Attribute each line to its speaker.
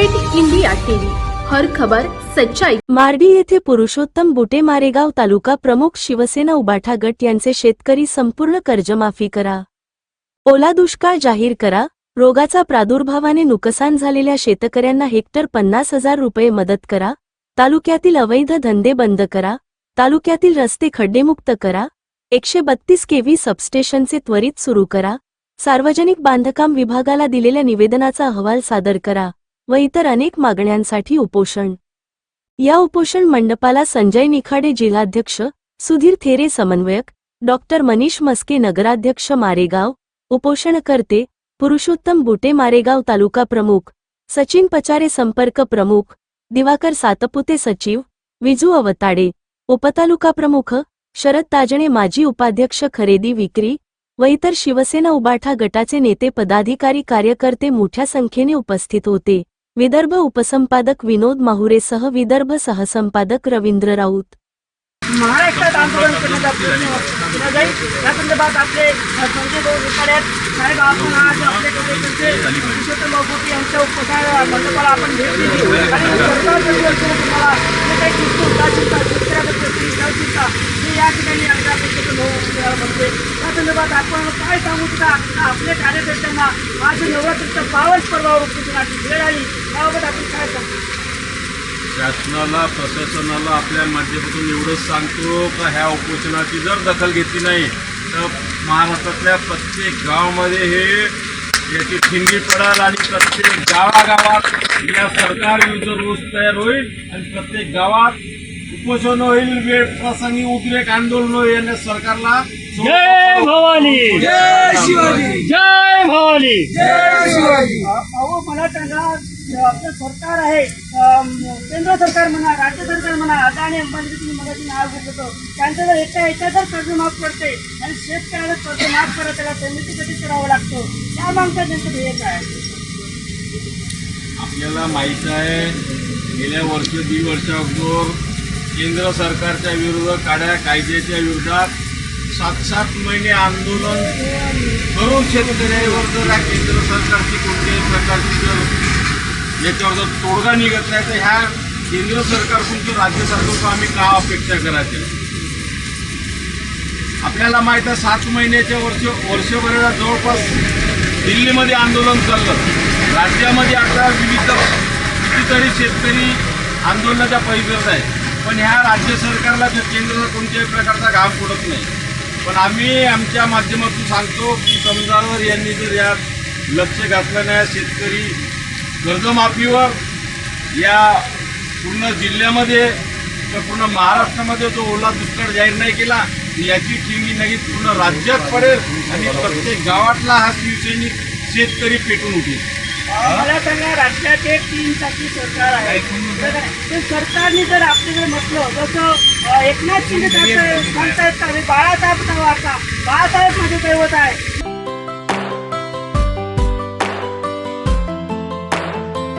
Speaker 1: Red India TV, हर खबर सच्चाई।
Speaker 2: मार्डी येथे पुरुषोत्तम बुटे मारेगाव तालुका प्रमुख शिवसेना उबाठा गट यांचे शेतकरी संपूर्ण कर्जमाफी करा, ओला दुष्काळ जाहीर करा, रोगाचा प्रादुर्भावाने नुकसान झालेल्या शेतकऱ्यांना हेक्टर 50,000 रुपये मदत करा, तालुक्यातील अवैध धंदे बंद करा, तालुक्यातील रस्ते खड्डेमुक्त करा, 132 केव्ही सबस्टेशनचे त्वरित सुरू करा, सार्वजनिक बांधकाम विभागाला दिलेल्या निवेदनाचा अहवाल सादर करा व इतर अनेक मागण्यांसाठी उपोषण। या उपोषण मंडपाला संजय निखाडे जिल्हाध्यक्ष, सुधीर थेरे समन्वयक, डॉक्टर मनीष मस्के नगराध्यक्ष मारेगाव, उपोषणकर्ते पुरुषोत्तम बुटे मारेगाव तालुका प्रमुख, सचिन पचारे संपर्क प्रमुख, दिवाकर सातपुते सचिव, विजू अवताडे उपतालुका प्रमुख, शरद ताजणे माजी उपाध्यक्ष खरेदी विक्री व इतर शिवसेना उबाठा गटाचे नेते पदाधिकारी कार्यकर्ते मोठ्या संख्येने उपस्थित होते। विदर्भ उपसंपादक विनोद माहुरेसह विदर्भ सहसंपादक रवींद्र राऊत।
Speaker 3: महाराष्ट्रात आंदोलन करण्याचा प्रयत्न केला जाईल। या संदर्भात आपले संजय भाऊ निखाडे साहेब, आपण आज आपल्याकडे पुरुषोत्तम बुटे यांच्या उपोषण मंडपाला आपण भेट दिली आणि सरकारबद्दल तुम्हाला जे काही दिसतो त्या शेतकऱ्याबद्दल हे या ठिकाणी आपल्या म्हणते। या संदर्भात आपण काय सांगू शकता आपल्या कार्यकर्त्यांना आज नवरात्रीच्या 52 पर्वावर उपोषणाची वेळ आली, याबाबत आपण काय सांगू?
Speaker 4: शासनाला प्रशासनाला आपल्या माध्यमातून एवढंच सांगतो का ह्या उपोषणाची जर दखल घेतली नाही तर महाराष्ट्रातल्या प्रत्येक गावामध्ये हे याची ठिंगी पडेल आणि प्रत्येक गावागावात या सरकार विरुद्ध रोष तयार होईल आणि प्रत्येक गावात उपोषण होईल, वेळ प्रसंगी उद्रेक आंदोलन होईल आणि सरकारला
Speaker 3: जय भवानी,
Speaker 4: जय शिवाजी,
Speaker 3: जय भवानी, जय शिवाजी। अहो मला सांगा, आपलं सरकार आहे, केंद्र सरकार म्हणा, राज्य सरकार म्हणा, अदानी अंबानी तुम्ही मगाशी नाव घेत होतं, त्यांचं जर याच्या जर कर्ज माफ करते आणि शेतकऱ्याला कर्ज माफ करत त्याला पेमेंटसाठी करावं लागतं, त्या मागचं त्यांचं ध्येय काय?
Speaker 4: आपल्याला माहीत आहे गेल्या वर्ष 1.5 वर्षाअगोदर केंद्र सरकारच्या विरोधात काड्या कायद्याच्या विरोधात 7-7 महिने आंदोलन करून शेतकऱ्यावर जर केंद्र सरकारची कोणत्याही प्रकारची जर याच्यावर जर तोडगा निघत नाही तर ह्या केंद्र सरकारकडून तर राज्य सरकारकडून आम्ही का अपेक्षा करायची? आपल्याला माहीत आहे 7 महिन्याच्या वर्षभराला जवळपास दिल्लीमध्ये आंदोलन चाललं, राज्यामध्ये आता कितीतरी शेतकरी आंदोलनाच्या पैगत आहे, पण ह्या राज्य सरकारला जर केंद्र कोणत्याही प्रकारचा घाम पडत नाही। पण आम्ही आमच्या माध्यमातून सांगतो की समजावर यांनी जर यात लक्ष घातलं नाही, शेतकरी कर्जमाफीवर या पूर्ण जिल्ह्यामध्ये तर पूर्ण महाराष्ट्रामध्ये जो ओला दुष्काळ जाहीर नाही केला याची ठिंगी नाही पूर्ण राज्यात पडेल आणि प्रत्येक गावातला हा शिवसैनिक शेतकरी पेटून उठेल।
Speaker 3: मला सांगा, राज्यात एक 3 चाकी सरकार आहे, ते सरकारने जर आपल्याकडे म्हटलं जसं एकनाथ शिंदे सांगतायत का बाळासाहेब आता बाळासाहेब माझे दैवत आहे,